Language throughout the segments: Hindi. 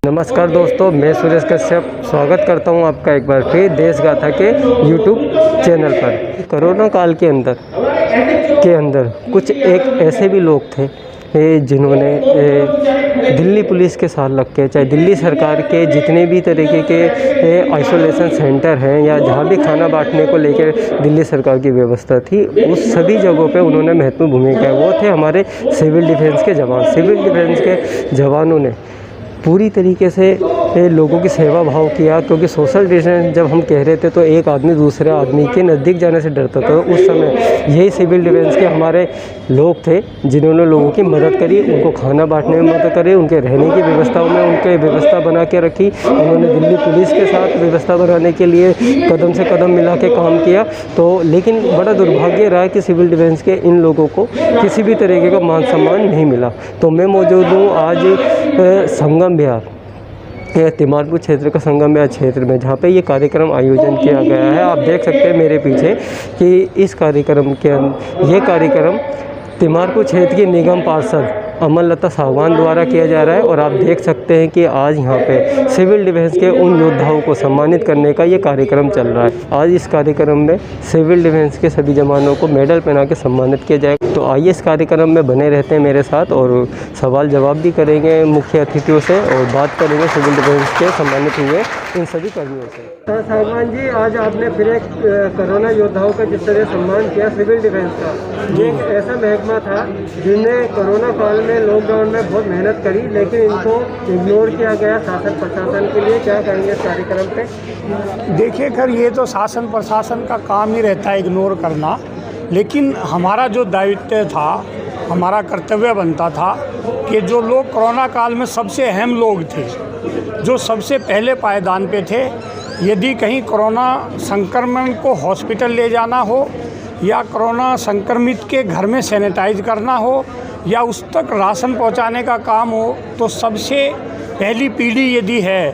नमस्कार दोस्तों, मैं सुरेश कश्यप स्वागत करता हूं आपका एक बार फिर देश गाथा के यूट्यूब चैनल पर। कोरोना काल के अंदर कुछ एक ऐसे भी लोग थे जिन्होंने दिल्ली पुलिस के साथ लग के, चाहे दिल्ली सरकार के जितने भी तरीके के आइसोलेशन सेंटर हैं या जहाँ भी खाना बांटने को लेकर दिल्ली सरकार की व्यवस्था थी, उस सभी जगहों पे उन्होंने महत्वपूर्ण भूमिका है। वो थे हमारे सिविल डिफेंस के जवान। सिविल डिफेंस के जवानों ने पूरी तरीके से लोगों की सेवा भाव किया, क्योंकि सोशल डिस्टेंस जब हम कह रहे थे तो एक आदमी दूसरे आदमी के नज़दीक जाने से डरता था। उस समय यही सिविल डिफेंस के हमारे लोग थे जिन्होंने लोगों की मदद करी, उनको खाना बांटने में मदद करी, उनके रहने की व्यवस्थाओं में उनके व्यवस्था बना के रखी। उन्होंने दिल्ली पुलिस के साथ व्यवस्था बनाने के लिए कदम से कदम मिला के काम किया। तो लेकिन बड़ा दुर्भाग्य रहा कि सिविल डिफेंस के इन लोगों को किसी भी तरीके का मान सम्मान नहीं मिला। तो मैं मौजूद हूँ आज संगम बिहार तिमारपुर क्षेत्र का संगम बिहार क्षेत्र में, जहाँ पे ये कार्यक्रम आयोजन किया गया है। आप देख सकते हैं मेरे पीछे कि इस कार्यक्रम ये कार्यक्रम तिमारपुर क्षेत्र की निगम पार्षद अमरलता सागवान द्वारा किया जा रहा है। और आप देख सकते हैं कि आज यहाँ पे सिविल डिफेंस के उन योद्धाओं को सम्मानित करने का ये कार्यक्रम चल रहा है। आज इस कार्यक्रम में सिविल डिफेंस के सभी जवानों को मेडल पहना के सम्मानित किया जाएगा। तो आइए इस कार्यक्रम में बने रहते हैं मेरे साथ और सवाल जवाब भी करेंगे मुख्य अतिथियों से और बात करेंगे सिविल डिफेंस के सम्मानित हुए इन सभी कर्मियों से। सागवान जी, आज आपने फिर एक कोरोना योद्धाओं का जिस तरह सम्मान किया सिविल डिफेंस का, ये एक ऐसा महकमा था जिनने कोरोना काल में लॉकडाउन में बहुत मेहनत करी, लेकिन इनको इग्नोर किया गया शासन प्रशासन के लिए। क्या कहेंगे इस कार्यक्रम पे? देखिए खैर, ये तो शासन प्रशासन का काम ही रहता है इग्नोर करना, लेकिन हमारा जो दायित्व था, हमारा कर्तव्य बनता था कि जो लोग कोरोना काल में सबसे अहम लोग थे, जो सबसे पहले पायदान पे थे, यदि कहीं कोरोना संक्रमण को हॉस्पिटल ले जाना हो या कोरोना संक्रमित के घर में सैनिटाइज करना हो या उस तक राशन पहुंचाने का काम हो, तो सबसे पहली पीढ़ी यदि है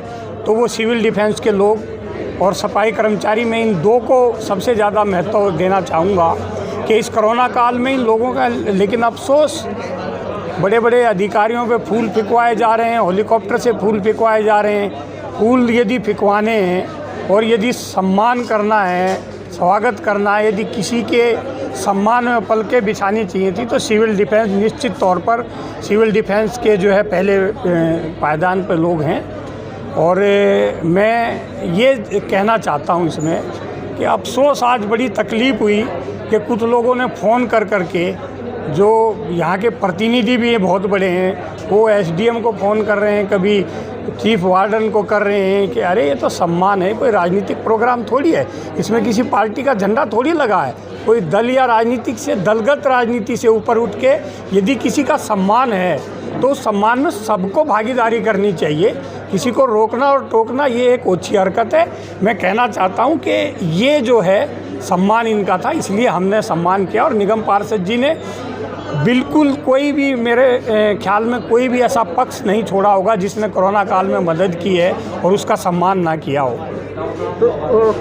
तो वो सिविल डिफेंस के लोग और सफाई कर्मचारी। मैं इन दो को सबसे ज़्यादा महत्व देना चाहूँगा कि इस कोरोना काल में इन लोगों का, लेकिन अफसोस बड़े बड़े अधिकारियों पे फूल फेंकवाए जा रहे हैं, हेलीकॉप्टर से फूल फेंकवाए जा रहे हैं। फूल यदि फेंकवाने हैं और यदि सम्मान करना है, स्वागत करना है, यदि किसी के सम्मान में पलकें बिछानी चाहिए थी, तो सिविल डिफेंस निश्चित तौर पर सिविल डिफेंस के जो है पहले पायदान पर लोग हैं। और मैं ये कहना चाहता हूँ इसमें कि अफसोस आज बड़ी तकलीफ़ हुई कि कुछ लोगों ने फ़ोन कर के, जो यहाँ के प्रतिनिधि भी हैं बहुत बड़े हैं, वो एसडीएम को फ़ोन कर रहे हैं, कभी चीफ वार्डन को कर रहे हैं कि अरे ये तो सम्मान है, कोई राजनीतिक प्रोग्राम थोड़ी है, इसमें किसी पार्टी का झंडा थोड़ी लगा है। कोई दल या राजनीतिक से, दलगत राजनीति से ऊपर उठ के यदि किसी का सम्मान है तो उस सम्मान में सबको भागीदारी करनी चाहिए। किसी को रोकना और टोकना ये एक ओछी हरकत है। मैं कहना चाहता हूँ कि ये जो है सम्मान इनका था, इसलिए हमने सम्मान किया। और निगम पार्षद जी ने बिल्कुल कोई भी, मेरे ख्याल में कोई भी ऐसा पक्ष नहीं छोड़ा होगा जिसने कोरोना काल में मदद की है और उसका सम्मान ना किया हो। तो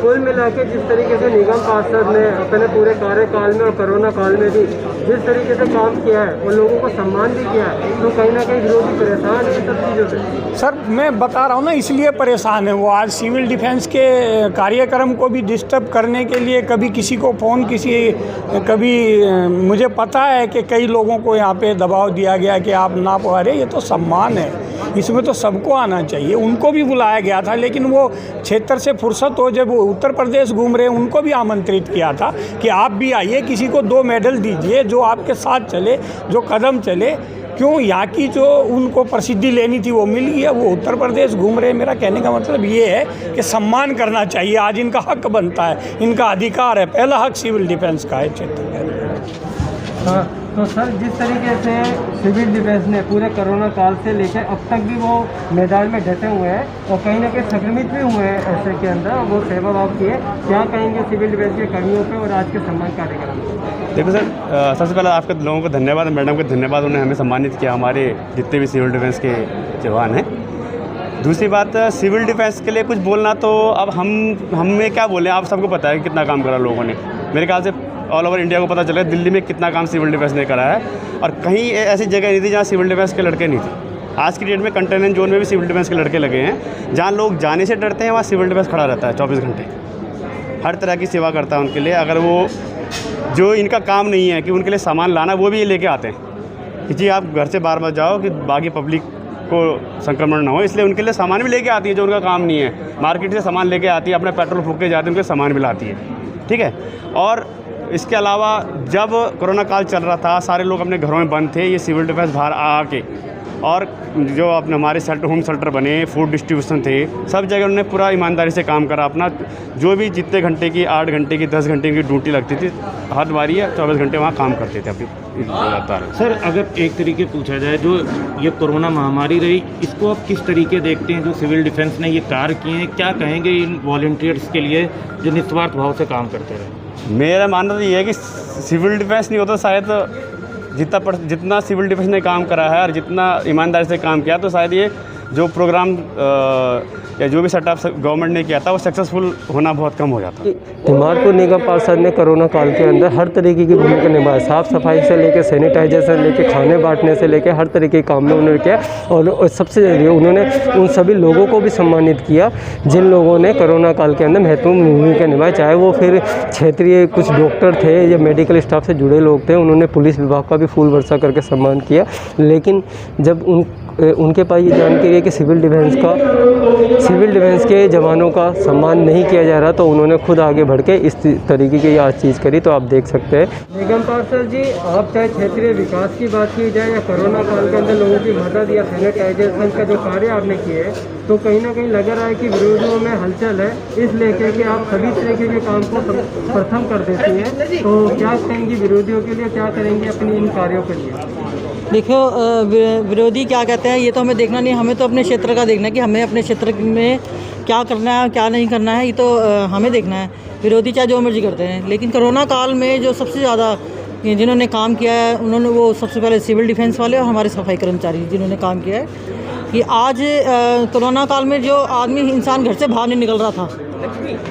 कुल मिला के जिस तरीके से निगम पार्षद ने अपने पूरे कार्यकाल में और कोरोना काल में भी जिस तरीके से काम किया है और लोगों को सम्मान भी किया है, तो कहीं ना कहीं विरोधी परेशान है सब चीज़ों से। सर मैं बता रहा हूँ ना, इसलिए परेशान है वो। आज सिविल डिफेंस के कार्यक्रम को भी डिस्टर्ब करने के लिए कभी किसी को फ़ोन, कभी मुझे पता है कि कई लोगों को यहाँ पे दबाव दिया गया कि आप ना पढ़े। ये तो सम्मान है, इसमें तो सबको आना चाहिए। उनको भी बुलाया गया था, लेकिन वो क्षेत्र से फुर्सत हो, जब वो उत्तर प्रदेश घूम रहे हैं, उनको भी आमंत्रित किया था कि आप भी आइए, किसी को 2 मेडल दीजिए जो आपके साथ चले, जो कदम चले। क्यों, यहाँ की जो उनको प्रसिद्धि लेनी थी वो मिल गई है, वो उत्तर प्रदेश घूम रहे हैं। मेरा कहने का मतलब ये है कि सम्मान करना चाहिए। आज इनका हक बनता है, इनका अधिकार है, पहला हक सिविल डिफेंस का है क्षेत्र में। हाँ, तो सर जिस तरीके से सिविल डिफेंस ने पूरे कोरोना काल से लेकर अब तक भी वो मैदान में डटे हुए हैं और कहीं ना कहीं संक्रमित भी हुए हैं ऐसे के अंदर, वो सेवा भाव किए, क्या कहेंगे सिविल डिफेंस के कर्मियों पे और आज के सम्मान कार्यक्रम? देखो सर, सबसे पहले आपके लोगों को धन्यवाद, मैडम को धन्यवाद, उन्होंने हमें सम्मानित किया, हमारे जितने भी सिविल डिफेंस के जवान हैं। दूसरी बात, सिविल डिफेंस के लिए कुछ बोलना तो अब हमें क्या बोलें, आप सबको पता है कितना काम करा लोगों ने। मेरे ख्याल से ऑल ओवर इंडिया को पता चला दिल्ली में कितना काम सिविल डिफेंस ने करा है, और कहीं ऐसी जगह नहीं थी जहाँ सिविल डिफेंस के लड़के नहीं थे। आज की डेट में कंटेनमेंट जोन में भी सिविल डिफेंस के लड़के लगे हैं। जहाँ लोग जाने से डरते हैं वहाँ सिविल डिफेंस खड़ा रहता है 24 घंटे, हर तरह की सेवा करता है उनके लिए। अगर वो जो इनका काम नहीं है कि उनके लिए सामान लाना, वो भी ये लेके आते हैं कि जी आप घर से बाहर मत जाओ कि बाकी पब्लिक को संक्रमण ना हो, इसलिए उनके लिए सामान भी लेके आती है जो उनका काम नहीं है। मार्केट से सामान लेके आती है, अपना पेट्रोल फूँक के जाती है, उनके सामान भी लाती है, ठीक है। और इसके अलावा जब कोरोना काल चल रहा था, सारे लोग अपने घरों में बंद थे, ये सिविल डिफेंस बाहर आके और जो अपने हमारे शेल्टर, होम शेल्टर बने, फूड डिस्ट्रीब्यूशन थे, सब जगह उन्होंने पूरा ईमानदारी से काम करा अपना। जो भी जितने घंटे की, 8 घंटे की, 10 घंटे की ड्यूटी लगती थी, हर बारी 24 घंटे वहाँ काम करते थे अपनी लगातार। सर, अगर एक तरीके पूछा जाए, जो ये कोरोना महामारी रही, इसको आप किस तरीके देखते हैं? जो सिविल डिफेंस ने ये कार्य किए हैं, क्या कहेंगे इन वॉलंटियर्स के लिए जो निस्वार्थ भाव से काम करते रहे? मेरा मानना तो ये है कि सिविल डिफेंस नहीं होता शायद जितना सिविल डिफेंस ने काम करा है और जितना ईमानदारी से काम किया, तो शायद ये जो प्रोग्राम या जो भी सेटअप गवर्नमेंट ने किया था वो सक्सेसफुल होना बहुत कम हो जाता। तिमारपुर निगम पार्षद ने कोरोना काल के अंदर हर तरीके की भूमिका निभाई। साफ़ सफाई से लेकर सैनिटाइजेशन लेके खाने बांटने से लेकर हर तरीके के काम में उन्होंने किया। और सबसे ज़रूरी उन्होंने उन सभी लोगों को भी सम्मानित किया जिन लोगों ने कोरोना काल के अंदर महत्वपूर्ण भूमिका निभाई, चाहे वो फिर क्षेत्रीय कुछ डॉक्टर थे या मेडिकल स्टाफ से जुड़े लोग थे। उन्होंने पुलिस विभाग का भी फूल वर्षा करके सम्मान किया। लेकिन जब उनके पास ये जानकारी है कि सिविल डिफेंस के जवानों का सम्मान नहीं किया जा रहा, तो उन्होंने खुद आगे बढ़ के इस तरीके की आज चीज़ करी। तो आप देख सकते हैं। निगम पार्षद जी, आप चाहे क्षेत्रीय विकास की बात की जाए या कोरोना काल के अंदर लोगों की मदद या सैनिटाइजेशन का जो कार्य आपने किए, तो कहीं ना कहीं लग रहा है कि विरोधियों में हलचल है, इस लेकर के आप सभी तरीके के काम को प्रथम कर देती हैं। तो क्या कहेंगी विरोधियों के लिए, क्या करेंगी अपनी इन कार्यों के लिए? देखो, विरोधी क्या कहते हैं ये तो हमें देखना नहीं, हमें तो अपने क्षेत्र का देखना है कि हमें अपने क्षेत्र में क्या करना है क्या नहीं करना है, ये तो हमें देखना है। विरोधी चाहे जो मर्जी करते हैं, लेकिन कोरोना काल में जो सबसे ज़्यादा जिन्होंने काम किया है, उन्होंने वो सबसे पहले सिविल डिफेंस वाले और हमारे सफाई कर्मचारी जिन्होंने काम किया है। कि आज कोरोना काल में जो आदमी इंसान घर से बाहर नहीं निकल रहा था,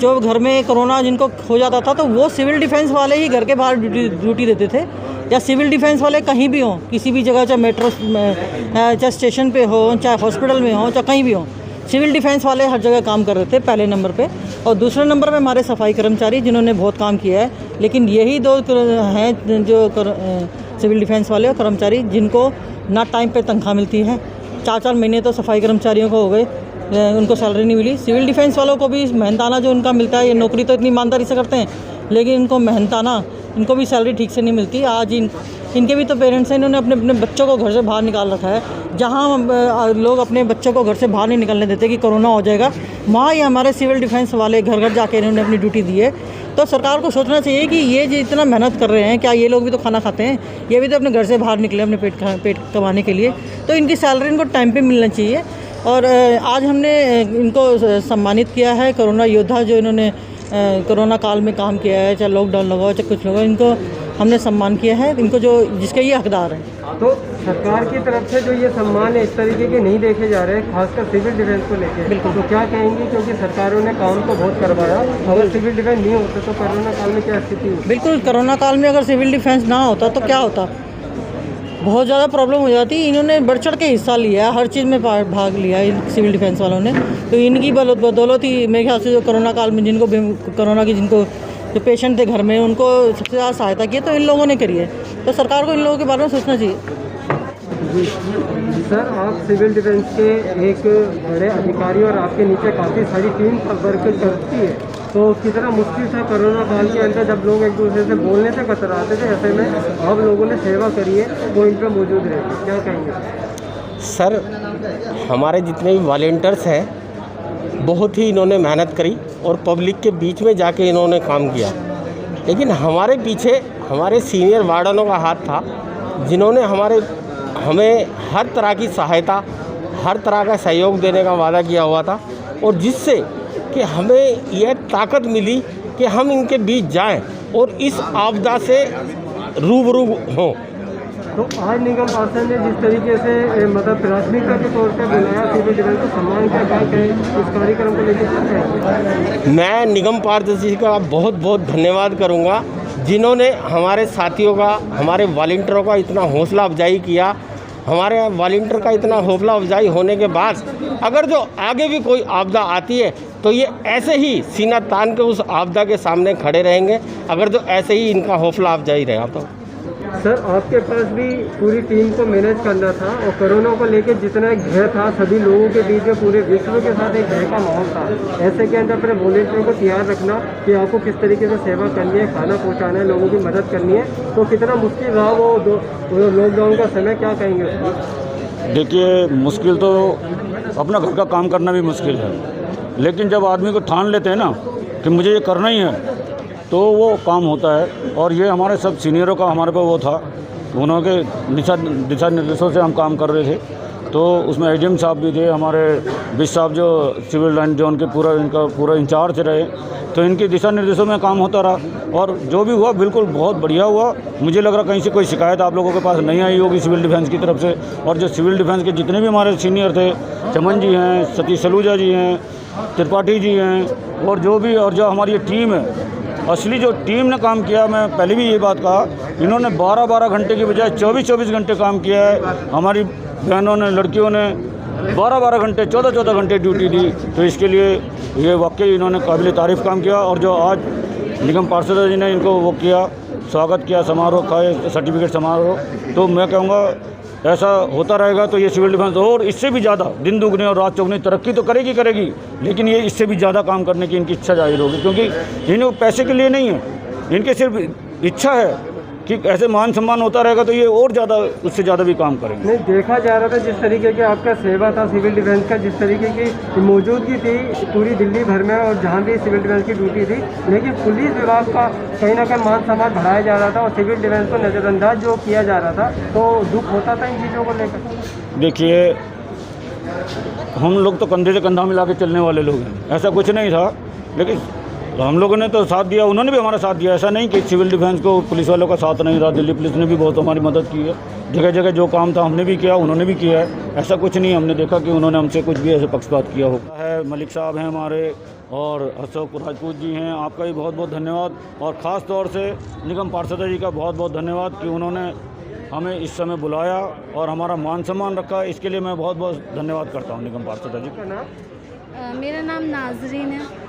जो घर में कोरोना जिनको हो जाता था, तो वो सिविल डिफेंस वाले ही घर के बाहर ड्यूटी देते थे। या सिविल डिफेंस वाले कहीं भी हों, किसी भी जगह, चाहे मेट्रो चाहे स्टेशन पे हो, चाहे हॉस्पिटल में हो, चाहे कहीं भी हो, सिविल डिफेंस वाले हर जगह काम कर रहे थे पहले नंबर पे। और दूसरे नंबर पे हमारे सफाई कर्मचारी जिन्होंने बहुत काम किया है। लेकिन यही दो हैं जो सिविल डिफेंस वाले और कर्मचारी जिनको ना टाइम पे तनख्वाह मिलती है। 4-4 महीने तो सफाई कर्मचारियों को हो गए, उनको सैलरी नहीं मिली। सिविल डिफेंस वालों को भी मेहनताना जो उनका मिलता है, ये नौकरी तो इतनी ईमानदारी से करते हैं, लेकिन इनको मेहनताना इनको भी सैलरी ठीक से नहीं मिलती। आज इनके भी तो पेरेंट्स हैं, इन्होंने अपने अपने बच्चों को घर से बाहर निकाल रखा है। जहाँ लोग अपने बच्चों को घर से बाहर नहीं निकलने देते कि कोरोना हो जाएगा, वहाँ ये हमारे सिविल डिफेंस वाले घर घर जाके इन्होंने अपनी ड्यूटी दी है। तो सरकार को सोचना चाहिए कि ये जो इतना मेहनत कर रहे हैं, क्या ये लोग भी तो खाना खाते हैं, ये भी तो अपने घर से बाहर निकले अपने पेट कमाने के लिए, तो इनकी सैलरी इनको टाइम पे मिलना चाहिए। और आज हमने इनको सम्मानित किया है, कोरोना योद्धा जो इन्होंने कोरोना काल में काम किया है, चाहे लॉकडाउन लगा हो चाहे कुछ लगा, इनको हमने सम्मान किया है, इनको जो जिसके ये हकदार हैं। तो सरकार की तरफ से जो ये सम्मान है इस तरीके के नहीं देखे जा रहे हैं, खासकर सिविल डिफेंस को लेकर। बिल्कुल। तो क्या कहेंगे, क्योंकि सरकारों ने काम तो बहुत करवाया, अगर सिविल डिफेंस नहीं होता तो कोरोना काल में क्या स्थिति होती? बिल्कुल, कोरोना काल में अगर सिविल डिफेंस ना होता तो क्या होता, बहुत ज़्यादा प्रॉब्लम हो जाती। इन्होंने बढ़ चढ़ के हिस्सा लिया, हर चीज़ में भाग लिया सिविल डिफेंस वालों ने। तो इनकी बदौलत ही मेरे ख्याल से जो कोरोना काल में जिनको कोरोना की जिनको जो पेशेंट थे घर में, उनको सबसे ज़्यादा सहायता की तो इन लोगों ने करी है। तो सरकार को इन लोगों के बारे में सोचना चाहिए। सर, आप सिविल डिफेंस के एक बड़े अधिकारी और आपके नीचे काफ़ी सारी टीम वर्क करती है, तो कितना मुश्किल था कोरोना काल के अंदर जब लोग एक दूसरे से बोलने से कतराते थे, ऐसे में आप लोगों ने सेवा करी है, वो इन पर मौजूद रहे, क्या कहेंगे? सर, हमारे जितने भी वॉलंटियर्स हैं बहुत ही इन्होंने मेहनत करी और पब्लिक के बीच में जाके इन्होंने काम किया। लेकिन हमारे पीछे हमारे सीनियर वार्डनों का हाथ था, जिन्होंने हमें हर तरह की सहायता, हर तरह का सहयोग देने का वादा किया हुआ था, और जिससे कि हमें यह ताकत मिली कि हम इनके बीच जाएं और इस आपदा से रूबरू हों। तो आज निगम पार्षद ने जिस तरीके से मतलब प्राथमिकता के तौर पे बुलाया सिविल डिफेंस को सम्मान क्या बात है, इस कार्यक्रम को लेकर मैं निगम पार्षद जी का बहुत बहुत धन्यवाद करूंगा, जिन्होंने हमारे साथियों का, हमारे वॉलंटियरों का इतना हौसला अफजाई किया हमारे वॉलंटियर का इतना हौसला अफजाई होने के बाद अगर जो आगे भी कोई आपदा आती है तो ये ऐसे ही सीना तान के उस आपदा के सामने खड़े रहेंगे, अगर जो ऐसे ही इनका हौसला अफजाई रहा तो। सर आपके पास भी पूरी टीम को मैनेज करना था और कोरोना को लेकर जितना एक भय था सभी लोगों के बीच में, पूरे विश्व के साथ एक भय का माहौल था। ऐसे के अंदर अपने वॉलंटियरों को तैयार रखना कि आपको किस तरीके से सेवा करनी है, खाना पहुंचाना है, लोगों की मदद करनी है, तो कितना मुश्किल रहा वो लॉकडाउन का समय, क्या कहेंगे उसको? देखिए, मुश्किल तो अपना घर का काम करना भी मुश्किल है, लेकिन जब आदमी को ठान लेते हैं ना कि मुझे ये करना ही है तो वो काम होता है। और ये हमारे सब सीनियरों का हमारे पे वो था, उन्होंने दिशा निर्देशों से हम काम कर रहे थे। तो उसमें एडीएम साहब भी थे, हमारे बिश साहब जो सिविल लाइन जोन के इनका पूरा इंचार्ज रहे, तो इनके दिशा निर्देशों में काम होता रहा और जो भी हुआ बिल्कुल बहुत बढ़िया हुआ। मुझे लग रहा कहीं से कोई शिकायत आप लोगों के पास नहीं आई होगी सिविल डिफेंस की तरफ से। और जो सिविल डिफेंस के जितने भी हमारे सीनियर थे, चमन जी हैं, सतीश सलूजा जी हैं, त्रिपाठी जी हैं, और जो हमारी ये टीम है, असली जो टीम ने काम किया, मैं पहले भी ये बात कहा, इन्होंने 12-12 घंटे की बजाय 24-24 घंटे काम किया है। हमारी बहनों ने, लड़कियों ने 12-12 घंटे, 14-14 घंटे ड्यूटी दी, तो इसके लिए ये वाकई इन्होंने काबिल तारीफ़ काम किया। और जो आज निगम पार्षद जी ने इनको वो किया, स्वागत किया समारोह का, सर्टिफिकेट समारोह, तो मैं कहूँगा ऐसा होता रहेगा तो ये सिविल डिफेंस और इससे भी ज़्यादा दिन दुगने और रात चौगुनी तरक्की तो करेगी, लेकिन ये इससे भी ज़्यादा काम करने की इनकी इच्छा जाहिर होगी, क्योंकि इन्हें पैसे के लिए नहीं है, इनके सिर्फ इच्छा है कि ऐसे मान सम्मान होता रहेगा तो ये और ज़्यादा, उससे ज़्यादा भी काम करेंगे। नहीं, देखा जा रहा था जिस तरीके की आपका सेवा था सिविल डिफेंस का, जिस तरीके की मौजूदगी थी पूरी दिल्ली भर में और जहाँ भी सिविल डिफेंस की ड्यूटी थी, लेकिन पुलिस विभाग का कहीं ना कहीं मान सम्मान बढ़ाया जा रहा था और सिविल डिफेंस को नज़रअंदाज जो किया जा रहा था, तो दुख होता था इन चीज़ों को लेकर। देखिए, हम लोग तो कंधे से कंधा मिला के चलने वाले लोग हैं, ऐसा कुछ नहीं था, लेकिन हम लोगों ने तो साथ दिया, उन्होंने भी हमारा साथ दिया। ऐसा नहीं कि सिविल डिफेंस को पुलिस वालों का साथ नहीं रहा, दिल्ली पुलिस ने भी बहुत हमारी मदद की है, जगह जगह जो काम था हमने भी किया, उन्होंने भी किया है। ऐसा कुछ नहीं हमने देखा कि उन्होंने हमसे कुछ भी ऐसे पक्षपात किया होगा है। मलिक साहब हैं हमारे, और अशोक राजपूत जी हैं, आपका भी बहुत बहुत धन्यवाद। और ख़ास तौर से निगम पार्षद जी का बहुत बहुत धन्यवाद कि उन्होंने हमें इस समय बुलाया और हमारा मान सम्मान रखा, इसके लिए मैं बहुत बहुत धन्यवाद करता हूँ निगम पार्षद जी का। मेरा नाम नाजरीन है।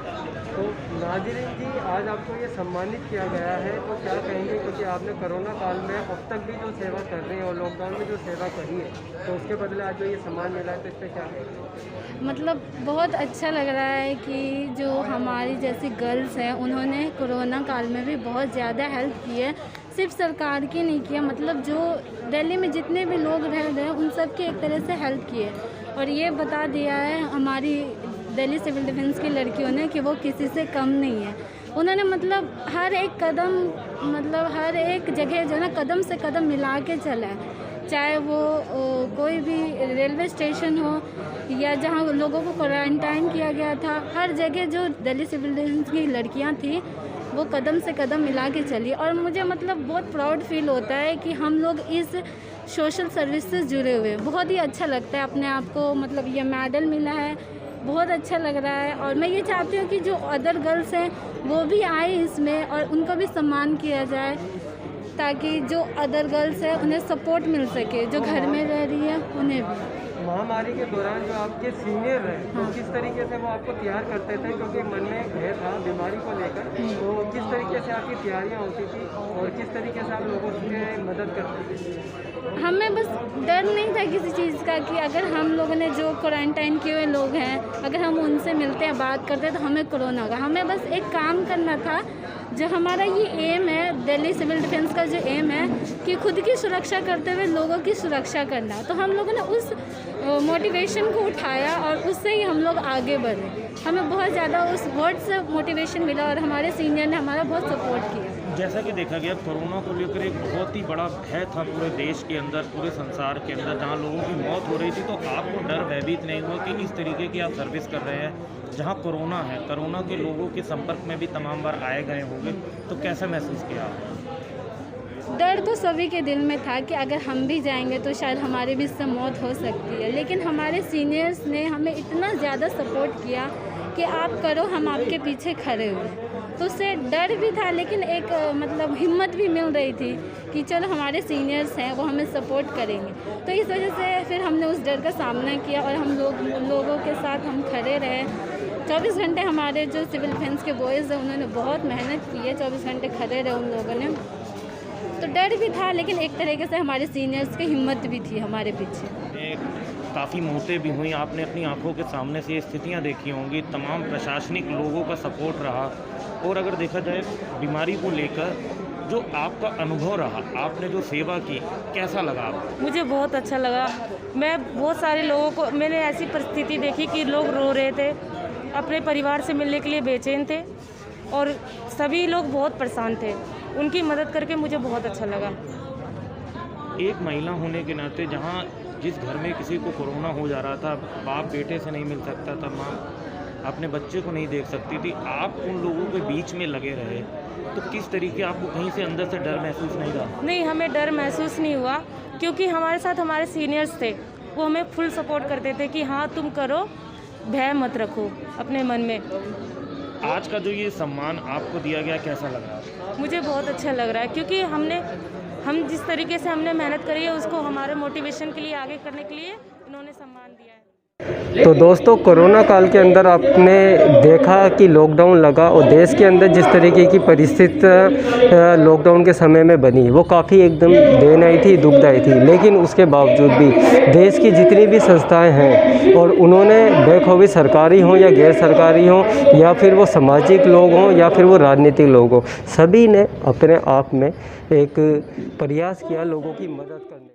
तो नाज़रीन जी, आज आपको ये सम्मानित किया गया है, तो क्या कहेंगे, क्योंकि आपने कोरोना काल में अब तक भी जो सेवा कर रहे हैं और लॉकडाउन में जो सेवा करी है, तो उसके बदले आज जो ये सम्मान मिला है, तो इस पर क्या कहेंगे? मतलब बहुत अच्छा लग रहा है कि जो हमारी जैसी गर्ल्स हैं उन्होंने कोरोना काल में भी बहुत ज़्यादा हेल्प की है, सिर्फ सरकार की नहीं किया, मतलब जो दिल्ली में जितने भी लोग रह रहे हैं उन सब की एक तरह से हेल्प की है। और ये बता दिया है हमारी दिल्ली सिविल डिफेंस की लड़कियों ने कि वो किसी से कम नहीं है। उन्होंने मतलब हर एक कदम, मतलब हर एक जगह जो है ना कदम से कदम मिला के चला है, चाहे वो कोई भी रेलवे स्टेशन हो या जहाँ लोगों को क्वारंटाइन किया गया था, हर जगह जो दिल्ली सिविल डिफेंस की लड़कियाँ थी वो कदम से कदम मिला के चली। और मुझे मतलब बहुत प्राउड फील होता है कि हम लोग इस सोशल सर्विस से जुड़े हुए, बहुत ही अच्छा लगता है अपने आप को, मतलब ये मेडल मिला है, बहुत अच्छा लग रहा है। और मैं ये चाहती हूँ कि जो अदर गर्ल्स हैं वो भी आए इसमें और उनको भी सम्मान किया जाए, ताकि जो अदर गर्ल्स हैं उन्हें सपोर्ट मिल सके, जो घर में रह रही है उन्हें भी। महामारी के दौरान जो आपके सीनियर रहे, तो किस तरीके से वो आपको तैयार करते थे, क्योंकि मन में भय था बीमारी को लेकर, तो किस तरीके से आपकी तैयारियां होती थी और किस तरीके से आप लोगों की मदद करते थे? हमें बस डर नहीं था किसी चीज़ का कि अगर हम लोगों ने जो क्वारंटाइन किए हुए लोग हैं, अगर हम उनसे मिलते हैं, बात करते हैं, तो हमें कोरोना होगा। हमें बस एक काम करना था, जो हमारा ये एम है, दिल्ली सिविल डिफेंस का जो एम है कि खुद की सुरक्षा करते हुए लोगों की सुरक्षा करना, तो हम लोगों ने उस मोटिवेशन को उठाया और उससे ही हम लोग आगे बढ़े। हमें बहुत ज़्यादा उस वर्ड से मोटिवेशन मिला और हमारे सीनियर ने हमारा बहुत सपोर्ट किया। जैसा कि देखा गया, कोरोना को लेकर एक बहुत ही बड़ा भय था पूरे देश के अंदर, पूरे संसार के अंदर, जहां लोगों की मौत हो रही थी, तो आपको डर भयभीत नहीं हुआ कि इस तरीके की आप सर्विस कर रहे हैं जहां कोरोना है, कोरोना के लोगों के संपर्क में भी तमाम बार आए गए होंगे, तो कैसा महसूस किया आपने? डर तो सभी के दिल में था कि अगर हम भी जाएंगे तो शायद हमारे भी इससे मौत हो सकती है, लेकिन हमारे सीनियर्स ने हमें इतना ज़्यादा सपोर्ट किया कि आप करो, हम आपके पीछे खड़े हुए। तो उससे डर भी था, लेकिन एक मतलब हिम्मत भी मिल रही थी कि चलो हमारे सीनियर्स हैं वो हमें सपोर्ट करेंगे। तो इस वजह से फिर हमने उस डर का सामना किया और हम लोगों के साथ हम खड़े रहे। 24 घंटे हमारे जो सिविल डिफेंस के बॉयज़ हैं उन्होंने बहुत मेहनत की है, 24 घंटे खड़े रहे उन लोगों ने। तो डर भी था, लेकिन एक तरीके से हमारे सीनियर्स की हिम्मत भी थी हमारे पीछे। काफ़ी मौतें भी हुई, आपने अपनी आंखों के सामने से ये स्थितियाँ देखी होंगी, तमाम प्रशासनिक लोगों का सपोर्ट रहा। और अगर देखा जाए बीमारी को लेकर जो आपका अनुभव रहा, आपने जो सेवा की, कैसा लगा आपको? मुझे बहुत अच्छा लगा। मैं बहुत सारे लोगों को, मैंने ऐसी परिस्थिति देखी कि लोग रो रहे थे, अपने परिवार से मिलने के लिए बेचैन थे और सभी लोग बहुत परेशान थे। उनकी मदद करके मुझे बहुत अच्छा लगा। एक महिला होने के नाते जहाँ जिस घर में किसी को कोरोना हो जा रहा था, बाप बेटे से नहीं मिल सकता था, माँ अपने बच्चे को नहीं देख सकती थी, आप उन लोगों के बीच में लगे रहे, तो किस तरीके आपको कहीं से अंदर से डर महसूस नहीं रहा? नहीं, हमें डर महसूस नहीं हुआ, क्योंकि हमारे साथ हमारे सीनियर्स थे, वो हमें फुल सपोर्ट करते थे कि हाँ तुम करो, भय मत रखो अपने मन में। आज का जो ये सम्मान आपको दिया गया, कैसा लगा? मुझे बहुत अच्छा लग रहा है, क्योंकि हम जिस तरीके से हमने मेहनत करी है उसको हमारे मोटिवेशन के लिए, आगे करने के लिए इन्होंने सम्मान दिया है। तो दोस्तों, कोरोना काल के अंदर आपने देखा कि लॉकडाउन लगा और देश के अंदर जिस तरीके की परिस्थिति लॉकडाउन के समय में बनी, वो काफ़ी एकदम दयनीय थी, दुखदायी थी। लेकिन उसके बावजूद भी देश की जितनी भी संस्थाएं हैं, और उन्होंने बेखौफी सरकारी हों या गैर सरकारी हों, या फिर वो सामाजिक लोग हों या फिर वो राजनीतिक लोग हों, सभी ने अपने आप में एक प्रयास किया लोगों की मदद करने।